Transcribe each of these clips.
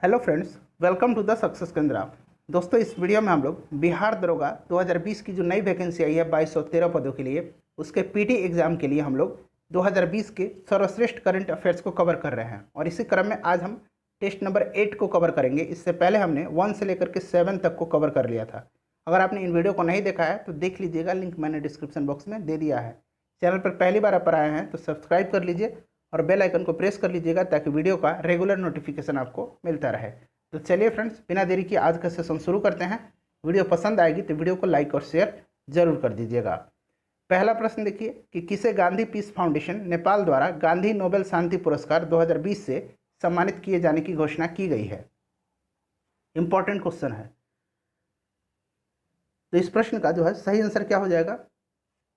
Hello friends, welcome to the success Kendra. दोस्तों, इस video में हम लोग बिहार दरोगा 2020 की जो नई वैकेंसी आई है 2213 पदों के लिए, उसके पीटी एग्जाम के लिए हम लोग 2020 के सर्वश्रेष्ठ करंट अफेयर्स को कवर कर रहे हैं। और इसी क्रम में आज हम टेस्ट नंबर 8 को कवर करेंगे। इससे पहले हमने 1 से लेकर के 7 तक को कवर कर लिया था। अगर आपने इन वीडियो को नहीं देखा है तो देख लीजिएगा, लिंक मैंने डिस्क्रिप्शन बॉक्स में दे दिया है। चैनल पर पहली बार आप आए हैं तो सब्सक्राइब कर लीजिए और बेल आइकन को प्रेस कर लीजिएगा ताकि वीडियो का रेगुलर नोटिफिकेशन आपको मिलता रहे। तो चलिए फ्रेंड्स, बिना देरी की आज का सेशन शुरू करते हैं। वीडियो पसंद आएगी तो वीडियो को लाइक और शेयर जरूर कर दीजिएगा। पहला प्रश्न देखिए कि किसे गांधी पीस फाउंडेशन नेपाल द्वारा गांधी नोबेल शांति पुरस्कार 2020 से सम्मानित किए जाने की घोषणा की गई है। इंपॉर्टेंट क्वेश्चन है। तो इस प्रश्न का जो है सही आंसर क्या हो जाएगा?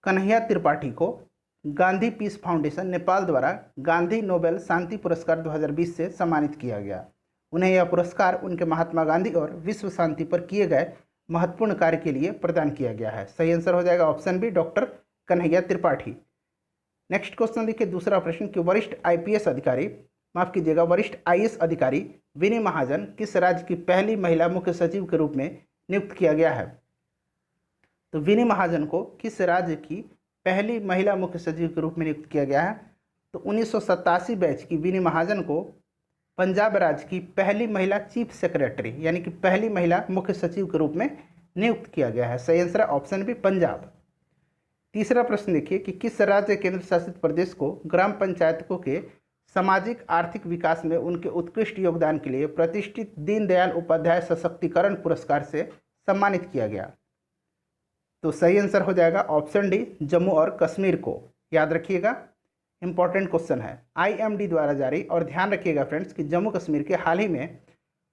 कन्हैया त्रिपाठी को गांधी पीस फाउंडेशन नेपाल द्वारा गांधी नोबेल शांति पुरस्कार 2020 से सम्मानित किया गया। उन्हें यह पुरस्कार उनके महात्मा गांधी और विश्व शांति पर किए गए महत्वपूर्ण कार्य के लिए प्रदान किया गया है। सही आंसर हो जाएगा option B, doctor Kanhaiya Tripathi. Next question देखिए, दूसरा प्रश्न कि वरिष्ठ आईपीएस अधिकारी, माफ कीजिएगा, वरिष्ठ आईएएस अधिकारी विनी महाजन किस राज्य की पहली महिला मुख्य सचिव के रूप में नियुक्त किया गया है? तो विनी महाजन को किस राज्य की पहली महिला मुख्य सचिव के रूप में नियुक्त किया गया है? तो 1987 बैच की विनी महाजन को पंजाब राज्य की पहली महिला चीफ सेक्रेटरी यानी कि पहली महिला मुख्य सचिव के रूप में नियुक्त किया गया है। सही आंसर है ऑप्शन बी, पंजाब। तीसरा प्रश्न देखिए कि किस राज्य केंद्र शासित प्रदेश को ग्राम पंचायतों के सामाजिक आर्थिक विकास में उनके उत्कृष्ट योगदान के लिए प्रतिष्ठित दीनदयाल उपाध्याय सशक्तिकरण पुरस्कार से सम्मानित किया गया? तो सही आंसर हो जाएगा ऑप्शन डी, जम्मू और कश्मीर को। याद रखिएगा, इंपॉर्टेंट क्वेश्चन है। आईएमडी द्वारा जारी, और ध्यान रखिएगा फ्रेंड्स कि जम्मू कश्मीर के हाल ही में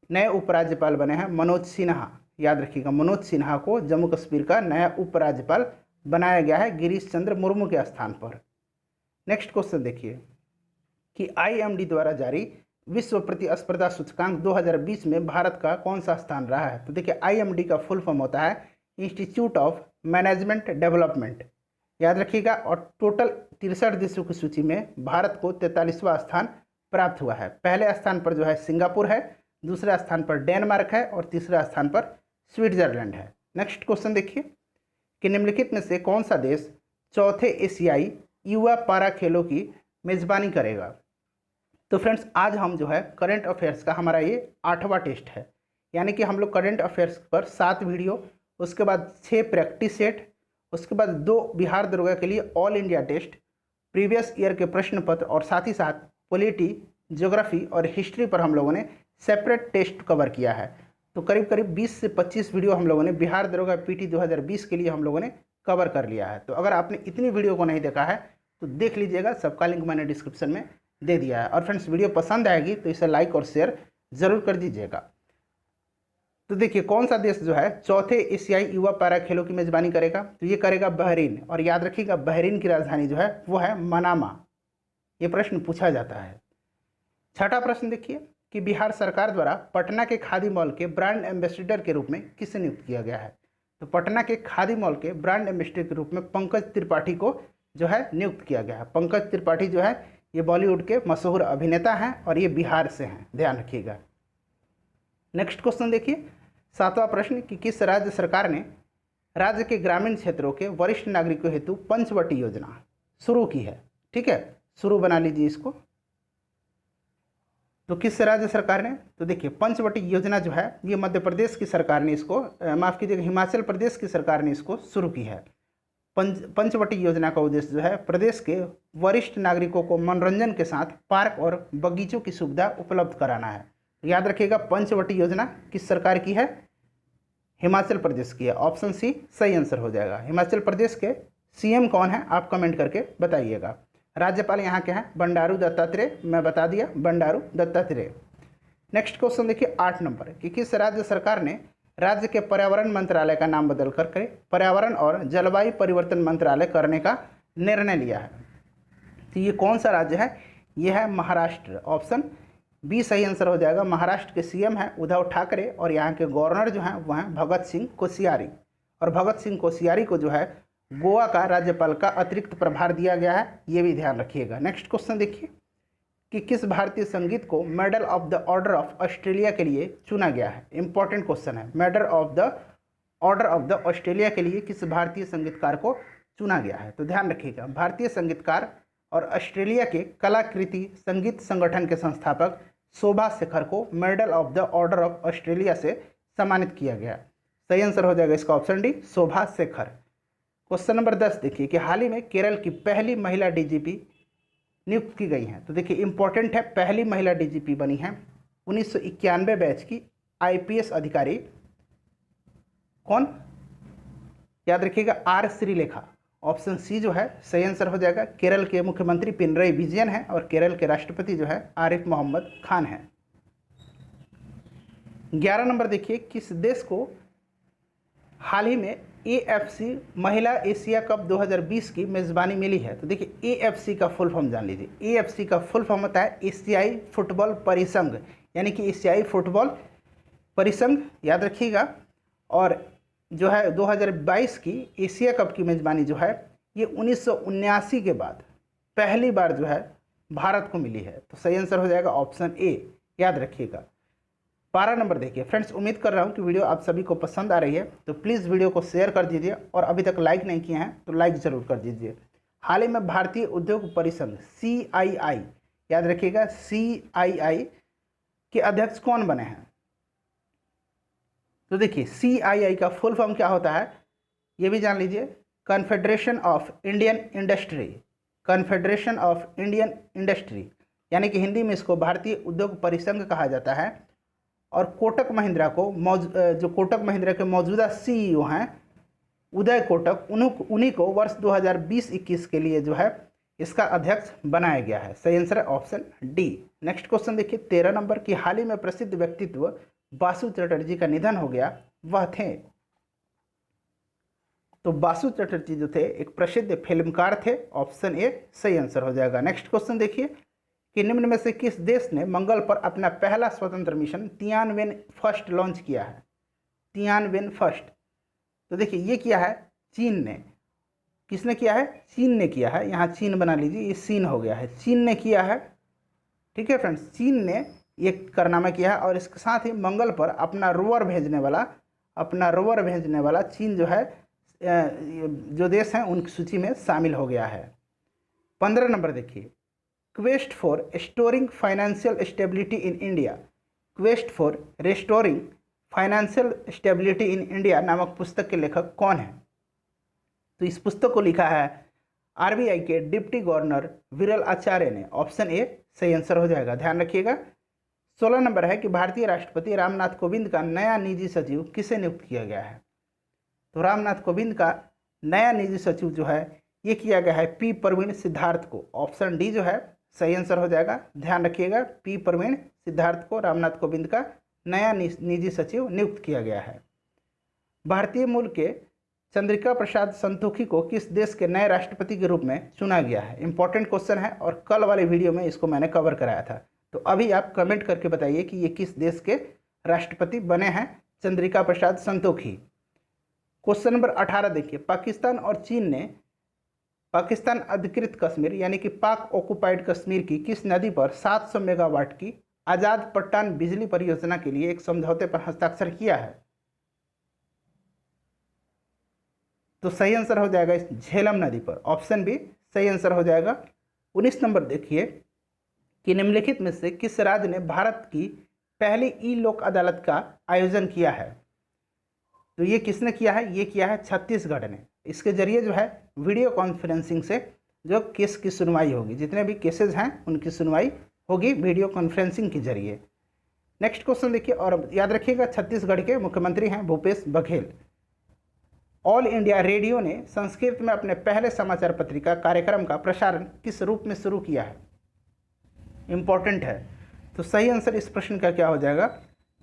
नए उपराज्यपाल बने हैं मनोज सिन्हा। याद रखिएगा, मनोज सिन्हा को जम्मू कश्मीर का नया उपराज्यपाल बनाया गया है गिरीश चंद्र मुर्मू के स्थान पर। नेक्स्ट क्वेश्चन देखिए कि आईएमडी द्वारा जारी विश्व प्रतिस्पर्धा सूचकांक 2020 में भारत का कौन सा स्थान रहा है? तो देखिए, आईएमडी का फुल फॉर्म होता है इंस्टीट्यूट ऑफ मैनेजमेंट डेवलपमेंट। याद रखिएगा, और टोटल 63 देशों की सूची में भारत को 43वां स्थान प्राप्त हुआ है। पहले स्थान पर जो है सिंगापुर है, दूसरे स्थान पर डेनमार्क है और तीसरा स्थान पर स्विट्जरलैंड है। नेक्स्ट क्वेश्चन देखिए कि निम्नलिखित में से कौन सा देश चौथे एशियाई युवा पारा खेलों की मेजबानी करेगा? तो फ्रेंड्स, आज हम जो है करंट अफेयर्स का हमारा ये 8वां टेस्ट है। यानी कि हम लोग करंट अफेयर्स पर 7 वीडियो, उसके बाद 6 प्रैक्टिस सेट, उसके बाद 2 बिहार दरोगा के लिए all India test, previous year के प्रश्न पत्र और साथ ही साथ पॉलिटी, ज्योग्राफी और हिस्ट्री पर हम लोगों ने सेपरेट टेस्ट कवर किया है। तो करीब करीब 20 से 25 वीडियो हम लोगों ने बिहार दरोगा पीटी 2020 के लिए हम लोगों ने कवर कर लिया है। तो अगर आपने इतनी वीडियो को नहीं देखा है तो देख लीजिएगा, सबका लिंक मैंने डिस्क्रिप्शन में दे दिया है। और फ्रेंड्स, वीडियो पसंद आएगी तो इसे लाइक और शेयर जरूर कर दीजिएगा। तो देखिए, कौन सा देश जो है चौथे एशियाई युवा पैरा खेलों की मेजबानी करेगा? तो ये करेगा बहरीन। और याद रखिएगा, बहरीन की राजधानी जो है वो है मनामा। ये प्रश्न पूछा जाता है। छठा प्रश्न देखिए कि बिहार सरकार द्वारा पटना के खादी मॉल के ब्रांड एम्बेसडर के रूप में किसे नियुक्त किया गया है? तो पटना के खादी मॉल के ब्रांड एम्बेसडर के रूप में पंकज त्रिपाठी को जो है नियुक्त किया गया है। पंकज त्रिपाठी जो है ये बॉलीवुड के मशहूर अभिनेता हैं और ये बिहार से हैं, ध्यान रखिएगा। नेक्स्ट क्वेश्चन देखिए, 7वां प्रश्न कि किस राज्य सरकार ने राज्य के ग्रामीण क्षेत्रों के वरिष्ठ नागरिकों हेतु पंचवटी योजना शुरू की है? ठीक है, शुरू बना लीजिए इसको। तो किस राज्य सरकार ने? तो देखिए, पंचवटी योजना जो है ये मध्य प्रदेश की सरकार ने इसको, माफ कीजिएगा, हिमाचल प्रदेश की सरकार ने इसको शुरू की है। पंचवटी योजना का उद्देश्य जो है प्रदेश के वरिष्ठ नागरिकों को मनोरंजन के साथ पार्क और बगीचों की सुविधा उपलब्ध कराना है। याद रखिएगा, पंचवटी योजना किस सरकार की है? हिमाचल प्रदेश की है। ऑप्शन सी सही आंसर हो जाएगा। हिमाचल प्रदेश के सीएम कौन है आप कमेंट करके बताइएगा। राज्यपाल यहाँ के हैं बंडारू दत्तात्रेय, मैं बता दिया, बंडारू दत्तात्रेय। नेक्स्ट क्वेश्चन देखिए 8 नंबर कि किस राज्य सरकार ने राज्य के पर्यावरण मंत्रालय का नाम बदल कर पर्यावरण और जलवायु परिवर्तन मंत्रालय करने का निर्णय लिया है? तो ये कौन सा राज्य है? ये है महाराष्ट्र। ऑप्शन बी सही आंसर हो जाएगा। महाराष्ट्र के सीएम हैं उद्धव ठाकरे और यहाँ के गवर्नर जो हैं वह हैं भगत सिंह कोश्यारी। और भगत सिंह कोश्यारी को जो है गोवा का राज्यपाल का अतिरिक्त प्रभार दिया गया है, ये भी ध्यान रखिएगा। नेक्स्ट क्वेश्चन देखिए कि किस भारतीय संगीत को medal of the order of Australia के लिए चुना गया है। इंपॉर्टेंट क्वेश्चन है, medal of the order of the Australia के लिए किस भारतीय संगीतकार को चुना गया है। तो ध्यान रखिएगा, भारतीय संगीतकार और ऑस्ट्रेलिया के कलाकृति संगीत संगठन के संस्थापक शोभा शेखर को medal of the order of Australia से सम्मानित किया गया। सही आंसर हो जाएगा इसका ऑप्शन डी, शोभा शेखर। क्वेश्चन नंबर 10 देखिए कि हाल ही में केरल की पहली महिला डीजीपी नियुक्त की गई हैं। तो देखिए इंपॉर्टेंट है, पहली महिला डीजीपी बनी है 1991 बैच की आईपीएस अधिकारी। कौन, याद रखिएगा, आर श्रीलेखा। ऑप्शन सी जो है सही आंसर हो जाएगा। केरल के मुख्यमंत्री पिनरई विजयन है और केरल के राष्ट्रपति जो है आरिफ मोहम्मद खान है। 11 नंबर देखिए, किस देश को हाल ही में एएफसी महिला एशिया कप 2020 की मेज़बानी मिली है। तो देखिए एएफसी का फुल फॉर्म जान लीजिए। एएफसी का फुल फॉर्म होता है एशियाई फुटबॉल परिसंघ, यानी कि एशियाई फुटबॉल परिसंघ, याद रखिएगा। और जो है 2022 की एशिया कप की मेज़बानी जो है ये 1979 के बाद पहली बार जो है भारत को मिली है। तो सही आंसर हो जाएगा ऑप्शन ए, याद रखिएगा। 12 नंबर देखिए फ्रेंड्स, उम्मीद कर रहा हूँ कि वीडियो आप सभी को पसंद आ रही है, तो प्लीज़ वीडियो को शेयर कर दीजिए और अभी तक लाइक नहीं किए हैं तो लाइक ज़रूर कर दीजिए। हाल ही में भारतीय उद्योग परिसंघ CII, याद रखिएगा CII के अध्यक्ष कौन बने हैं। तो देखिए CII का फुल फॉर्म क्या होता है ये भी जान लीजिए, confederation of Indian industry. Confederation of Indian industry यानी कि हिंदी में इसको भारतीय उद्योग परिसंघ कहा जाता है। और कोटक महिंद्रा को जो कोटक महिंद्रा के मौजूदा CEO हैं उदय कोटक, उन्हीं को वर्ष 2020-21 के लिए जो है इसका अध्यक्ष बनाया गया है। सही आंसर है ऑप्शन डी। नेक्स्ट क्वेश्चन देखिए 13 नंबर की हाल ही में प्रसिद्ध व्यक्तित्व बासु चटर्जी का निधन हो गया, वह थे। तो बासु चटर्जी जो थे एक प्रसिद्ध फिल्मकार थे। ऑप्शन ए सही आंसर हो जाएगा। नेक्स्ट क्वेश्चन देखिए कि निम्न में से किस देश ने मंगल पर अपना पहला स्वतंत्र मिशन तियानवेन फर्स्ट लॉन्च किया है। तियानवेन फर्स्ट, तो देखिए ये किया है चीन ने। किसने किया है, चीन ने किया है। यहाँ चीन बना लीजिए, ये चीन हो गया है, चीन ने किया है। ठीक है फ्रेंड्स, चीन ने ये कारनामा किया है। और इसके साथ ही मंगल पर अपना रोवर भेजने वाला चीन जो है जो देश हैं उनकी सूची में शामिल हो गया है। 15 नंबर देखिए, quest for restoring financial stability in India, quest for restoring financial stability in India नामक पुस्तक के लेखक कौन है। तो इस पुस्तक को लिखा है RBI के डिप्टी गवर्नर विरल आचार्य ने। ऑप्शन ए सही आंसर हो जाएगा, ध्यान रखिएगा। 16 नंबर है कि भारतीय राष्ट्रपति रामनाथ कोविंद का नया निजी सचिव किसे नियुक्त किया गया है। तो रामनाथ कोविंद का नया निजी सचिव जो है ये किया गया है P परवीन सिद्धार्थ को। ऑप्शन डी जो है सही आंसर हो जाएगा, ध्यान रखिएगा। P परवीन सिद्धार्थ को रामनाथ कोविंद का नया निजी सचिव नियुक्त किया गया है। भारतीय मूल के चंद्रिका प्रसाद संतोखी को किस देश के नए राष्ट्रपति के रूप में चुना गया है। इंपॉर्टेंट क्वेश्चन है और कल वाले वीडियो में इसको मैंने कवर कराया था। तो अभी आप कमेंट करके बताइए कि ये किस देश के राष्ट्रपति बने हैं चंद्रिका प्रसाद संतोखी। क्वेश्चन नंबर 18 देखिए, पाकिस्तान और चीन ने पाकिस्तान अधिकृत कश्मीर यानी कि पाक ऑक्युपाइड कश्मीर की किस नदी पर 700 मेगावाट की आज़ाद पट्टान बिजली परियोजना के लिए एक समझौते पर हस्ताक्षर किया है। तो सही आंसर हो जाएगा इस झेलम नदी पर। ऑप्शन बी सही आंसर हो जाएगा। 19 नंबर देखिए कि निम्नलिखित में से किस राज्य ने भारत की पहली लोक अदालत का आयोजन किया है। तो ये किसने किया है, ये किया है छत्तीसगढ़ ने। इसके जरिए जो है वीडियो कॉन्फ्रेंसिंग से जो केस की सुनवाई होगी, जितने भी केसेस हैं उनकी सुनवाई होगी वीडियो कॉन्फ्रेंसिंग के जरिए। नेक्स्ट क्वेश्चन देखिए, और याद रखिएगा छत्तीसगढ़ के मुख्यमंत्री हैं Bhupesh Baghel. All India radio ने संस्कृत में अपने पहले समाचार पत्रिका कार्यक्रम का प्रसारण किस रूप में शुरू किया है। इंपॉर्टेंट है। तो सही आंसर इस प्रश्न का क्या हो जाएगा,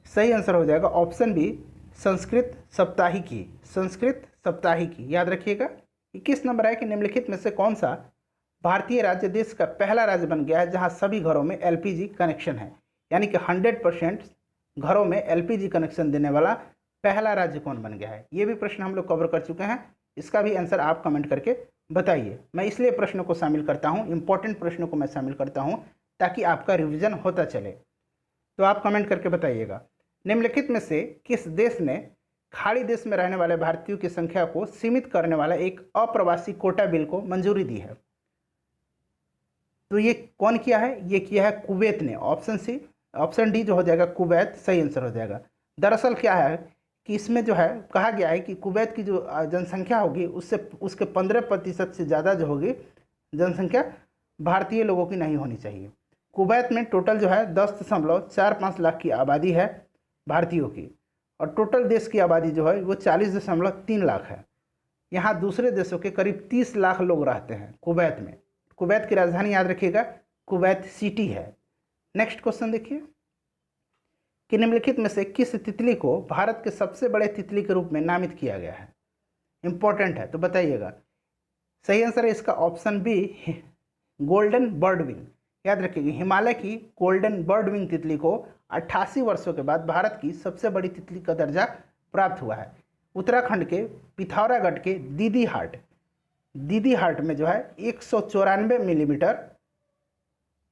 सही आंसर हो जाएगा ऑप्शन बी संस्कृत साप्ताहिकी। संस्कृत साप्ताहिकी, याद रखिएगा। 21 नंबर है कि निम्नलिखित में से कौन सा भारतीय राज्य देश का पहला राज्य बन गया है जहां सभी घरों में LPG कनेक्शन है, यानी कि 100% घरों में LPG कनेक्शन देने वाला पहला राज्य कौन बन गया है। ये भी प्रश्न हम लोग कवर कर चुके हैं, इसका भी आंसर आप कमेंट करके बताइए। मैं इसलिए प्रश्नों को शामिल करता हूँ, इंपॉर्टेंट प्रश्नों को मैं शामिल करता हूँ ताकि आपका रिवीजन होता चले। तो आप कमेंट करके बताइएगा, निम्नलिखित में से किस देश ने खाड़ी देश में रहने वाले भारतीयों की संख्या को सीमित करने वाला एक अप्रवासी कोटा बिल को मंजूरी दी है? तो ये कौन किया है? ये किया है कुवैत ने। ऑप्शन सी, ऑप्शन डी जो हो जाएगा कुवैत, सही आंसर हो जाएगा। दरअसल क्या है कि इसमें जो है कहा गया है कि कुवैत की जो जनसंख्या होगी उससे उसके 15% से ज़्यादा जो होगी जनसंख्या भारतीय लोगों की नहीं होनी चाहिए। कुवैत में टोटल जो है 10.45 लाख की आबादी है भारतीयों की, और टोटल देश की आबादी जो है वो 40.3 लाख है। यहाँ दूसरे देशों के करीब 30 लाख लोग रहते हैं कुवैत में। कुवैत की राजधानी याद रखिएगा कुवैत सिटी है। नेक्स्ट क्वेश्चन देखिए कि निम्नलिखित में से किस तितली को भारत के सबसे बड़े तितली के रूप में नामित किया गया है? इंपॉर्टेंट है तो बताइएगा। सही आंसर है इसका ऑप्शन बी, गोल्डन बर्डविंग। याद रखिएगा हिमालय की गोल्डन बर्डविंग तितली को 88 वर्षों के बाद भारत की सबसे बड़ी तितली का दर्जा प्राप्त हुआ है। उत्तराखंड के पिथौरागढ़ के दीदी हाट में जो है 194 मिलीमीटर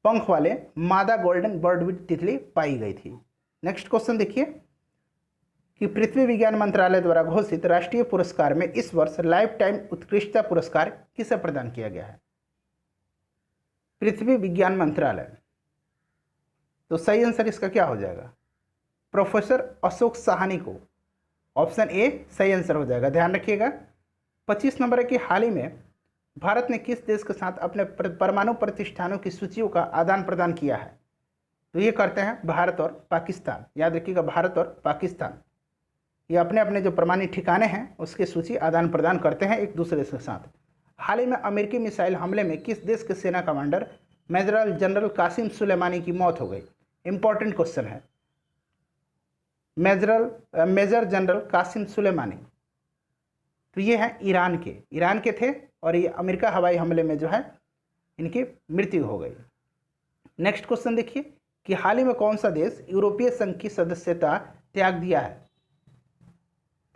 पंख वाले मादा गोल्डन बर्डविंग तितली पाई गई थी। नेक्स्ट क्वेश्चन देखिए कि पृथ्वी विज्ञान मंत्रालय द्वारा घोषित राष्ट्रीय पुरस्कार में इस वर्ष लाइफ टाइम उत्कृष्टता पुरस्कार किसे प्रदान किया गया है? पृथ्वी विज्ञान मंत्रालय। तो सही आंसर इसका क्या हो जाएगा? प्रोफेसर अशोक साहनी को। ऑप्शन ए सही आंसर हो जाएगा। ध्यान रखिएगा। 25 नंबर है कि हाल ही में भारत ने किस देश के साथ अपने परमाणु प्रतिष्ठानों की सूचियों का आदान प्रदान किया है? तो ये करते हैं भारत और पाकिस्तान। याद रखिएगा भारत और पाकिस्तान ये अपने अपने जो परमाणु ठिकाने हैं उसकी सूची आदान प्रदान करते हैं एक दूसरे के साथ। हाल ही में अमेरिकी मिसाइल हमले में किस देश के सेना commander major general Qasem Soleimani की मौत हो गई? इंपॉर्टेंट क्वेश्चन है। मेजर जनरल कासिम सुलेमानी तो ये हैं ईरान के थे, और ये अमेरिका हवाई हमले में जो है इनकी मृत्यु हो गई। नेक्स्ट क्वेश्चन देखिए कि हाल ही में कौन सा देश यूरोपीय संघ की सदस्यता त्याग दिया है?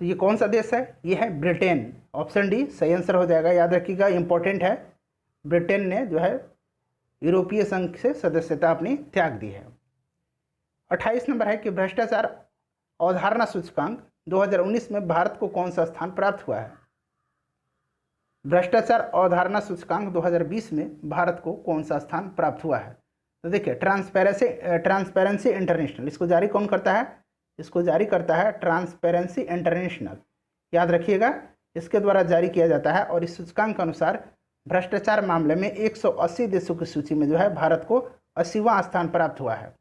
तो ये कौन सा देश है? ये है ब्रिटेन। ऑप्शन डी सही आंसर हो जाएगा। याद रखिएगा इंपॉर्टेंट है, ब्रिटेन ने जो है यूरोपीय संघ से सदस्यता अपनी त्याग दी है। 28 नंबर है कि भ्रष्टाचार अवधारणा सूचकांक 2019 में भारत को कौन सा स्थान प्राप्त हुआ है? भ्रष्टाचार अवधारणा सूचकांक 2020 में भारत को कौन सा स्थान प्राप्त हुआ है? तो देखिए ट्रांसपेरेंसी इंटरनेशनल, इसको जारी कौन करता है? इसको जारी करता है ट्रांसपेरेंसी इंटरनेशनल। याद रखिएगा इसके द्वारा जारी किया जाता है, और इस सूचकांक के अनुसार भ्रष्टाचार मामले में 180 देशों की सूची में जो है भारत को 80वां स्थान प्राप्त हुआ है।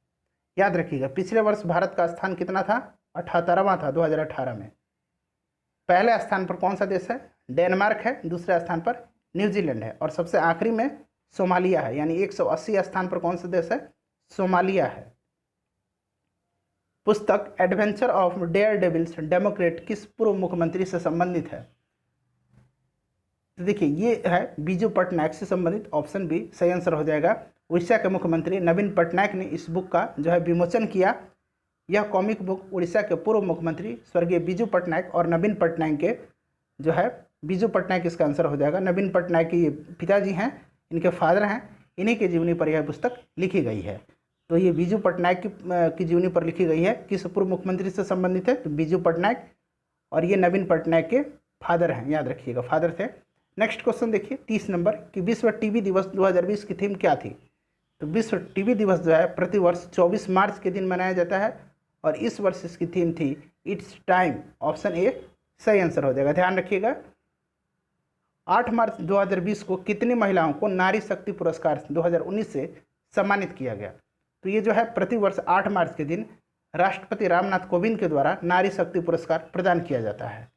याद रखिएगा पिछले वर्ष भारत का स्थान कितना था? 78वां था 2018 में। पहले स्थान पर कौन सा देश है? डेनमार्क है। दूसरे स्थान पर न्यूजीलैंड है, और सबसे आखिरी में सोमालिया है। यानी 180 स्थान पर कौन सा देश है? सोमालिया है। पुस्तक adventure of dare devils democrat किस पूर्व मुख्यमंत्री से संबंधित है? तो देखिए ये है बीजू पटनायक से संबंधित। ऑप्शन बी सही आंसर हो जाएगा। उड़ीसा के मुख्यमंत्री नवीन पटनायक ने इस बुक का जो है विमोचन किया। यह कॉमिक बुक उड़ीसा के पूर्व मुख्यमंत्री स्वर्गीय बीजू पटनायक और नवीन पटनायक के जो है, बीजू पटनायक इसका आंसर हो जाएगा। नवीन पटनायक के ये पिताजी हैं, इनके फादर हैं, इन्हीं की जीवनी पर यह पुस्तक लिखी गई है। तो ये बीजू पटनायक की जीवनी पर लिखी गई है। किस पूर्व मुख्यमंत्री से संबंधित है? तो बीजू पटनायक, और ये नवीन पटनायक के फादर हैं। याद रखिएगा फादर थे। नेक्स्ट क्वेश्चन देखिए 30 नंबर कि विश्व टीबी दिवस 2020 की थीम क्या थी? तो विश्व टीबी दिवस जो है प्रतिवर्ष 24 मार्च के दिन मनाया जाता है, और इस वर्ष इसकी थीम थी इट्स टाइम। ऑप्शन ए सही आंसर हो जाएगा। ध्यान रखिएगा 8 मार्च 2020 को कितनी महिलाओं को नारी शक्ति पुरस्कार 2019 से सम्मानित किया गया? तो ये जो है प्रतिवर्ष 8 मार्च के दिन राष्ट्रपति रामनाथ कोविंद के द्वारा नारी शक्ति पुरस्कार प्रदान किया जाता है।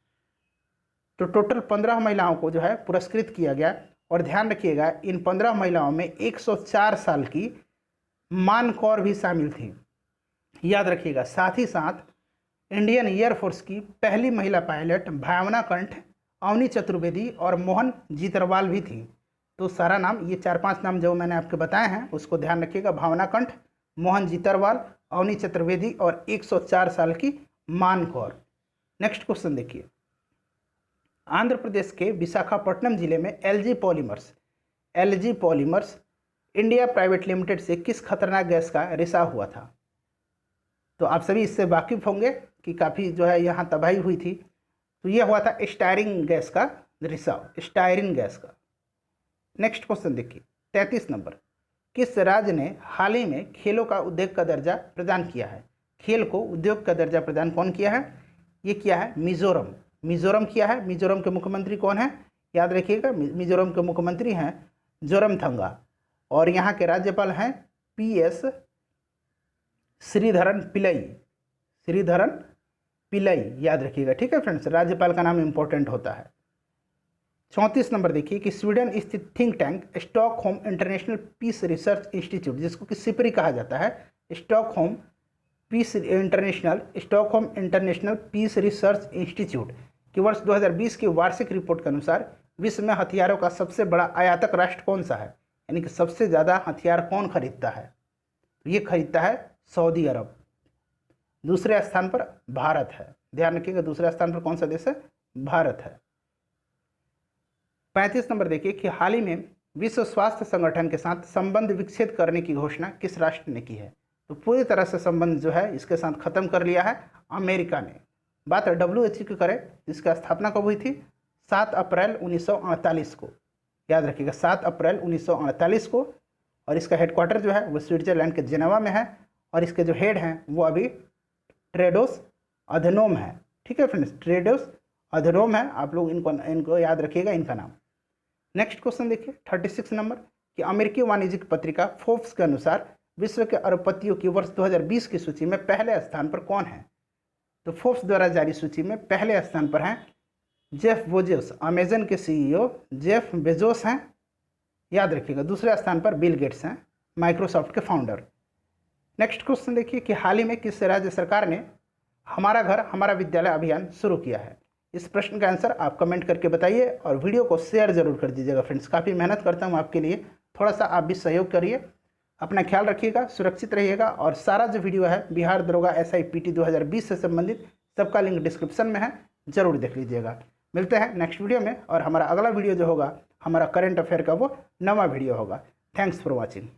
तो टोटल 15 महिलाओं को जो है पुरस्कृत किया गया, और ध्यान रखिएगा इन 15 महिलाओं में 104 साल की मान कौर भी शामिल थी। याद रखिएगा साथ ही साथ इंडियन एयरफोर्स की पहली महिला पायलट भावना कंठ, अवनी चतुर्वेदी और मोहन जीतरवाल भी थी। तो सारा नाम, ये 4-5 नाम जो मैंने आपके बताए हैं उसको ध्यान रखिएगा। भावना कंठ, मोहन जीतरवाल, अवनी चतुर्वेदी और 104 साल की मान कौर। नेक्स्ट क्वेश्चन देखिए आंध्र प्रदेश के विशाखापट्टनम जिले में LG polymers India private limited से किस खतरनाक गैस का रिसाव हुआ था? तो आप सभी इससे वाकिफ होंगे कि काफ़ी जो है यहाँ तबाही हुई थी। तो ये हुआ था स्टायरिन गैस का रिसाव, स्टायरिन गैस का। नेक्स्ट क्वेश्चन देखिए 33 नंबर, किस राज्य ने हाल ही में खेलों का उद्योग का दर्जा प्रदान किया है? खेल को उद्योग का दर्जा प्रदान कौन किया है? ये किया है मिजोरम। मिजोरम किया है। मिजोरम के मुख्यमंत्री कौन है? याद रखिएगा, मिजोरम के मुख्यमंत्री हैं जोरमथंगा और यहाँ के राज्यपाल हैं PS श्रीधरन पिल्लई। श्रीधरन पिल्लई याद रखिएगा, ठीक है फ्रेंड्स, राज्यपाल का नाम इंपॉर्टेंट होता है। 34 नंबर देखिए कि स्वीडन स्थित think tank Stockholm International Peace Research Institute, जिसको कि सिपरी कहा जाता है, Stockholm International Peace Research Institute की वर्ष 2020 की वार्षिक रिपोर्ट के अनुसार विश्व में हथियारों का सबसे बड़ा आयातक राष्ट्र कौन सा है? यानी कि सबसे ज़्यादा हथियार कौन खरीदता है? तो ये खरीदता है सऊदी अरब। दूसरे स्थान पर भारत है, ध्यान रखिएगा, दूसरे स्थान पर कौन सा देश है? भारत है। 35 नंबर देखिए कि हाल ही में विश्व स्वास्थ्य संगठन के साथ संबंध विच्छेद करने की घोषणा किस राष्ट्र ने की है? तो पूरी तरह से संबंध जो है इसके साथ खत्म कर लिया है अमेरिका ने। बात WHO की करें, इसकी स्थापना कब हुई थी? 7 अप्रैल 1948 को, याद रखिएगा 7 अप्रैल 1948 को। और इसका हेडक्वार्टर जो है वो स्विट्जरलैंड के जेनेवा में है और इसके जो हेड हैं वो अभी टेड्रोस अधनोम है, ठीक है फ्रेंड्स, टेड्रोस अधनोम है। आप लोग इनको याद रखिएगा, इनका नाम। नेक्स्ट क्वेश्चन देखिए 36 नंबर कि अमेरिकी वाणिज्यिक पत्रिका फोर्ब्स के अनुसार विश्व के अरबपतियों की वर्ष 2020 की सूची में पहले स्थान पर कौन है? तो फोर्ब्स द्वारा जारी सूची में पहले स्थान पर हैं जेफ बेजोस, अमेजन के CEO जेफ बेजोस हैं, याद रखिएगा। दूसरे स्थान पर बिल गेट्स हैं, माइक्रोसॉफ्ट के फाउंडर। नेक्स्ट क्वेश्चन देखिए कि हाल ही में किस राज्य सरकार ने हमारा घर हमारा विद्यालय अभियान शुरू किया है? इस प्रश्न का आंसर आप कमेंट करके बताइए और वीडियो को शेयर जरूर कर दीजिएगा फ्रेंड्स। काफ़ी मेहनत करता हूँ आपके लिए, थोड़ा सा आप भी सहयोग करिए। अपना ख्याल रखिएगा, सुरक्षित रहिएगा और सारा जो वीडियो है बिहार दरोगा SI PT 2020 से संबंधित सबका लिंक डिस्क्रिप्शन में है, जरूर देख लीजिएगा। मिलते हैं नेक्स्ट वीडियो में और हमारा अगला वीडियो जो होगा हमारा करंट अफेयर का वो नवा वीडियो होगा। Thanks for watching.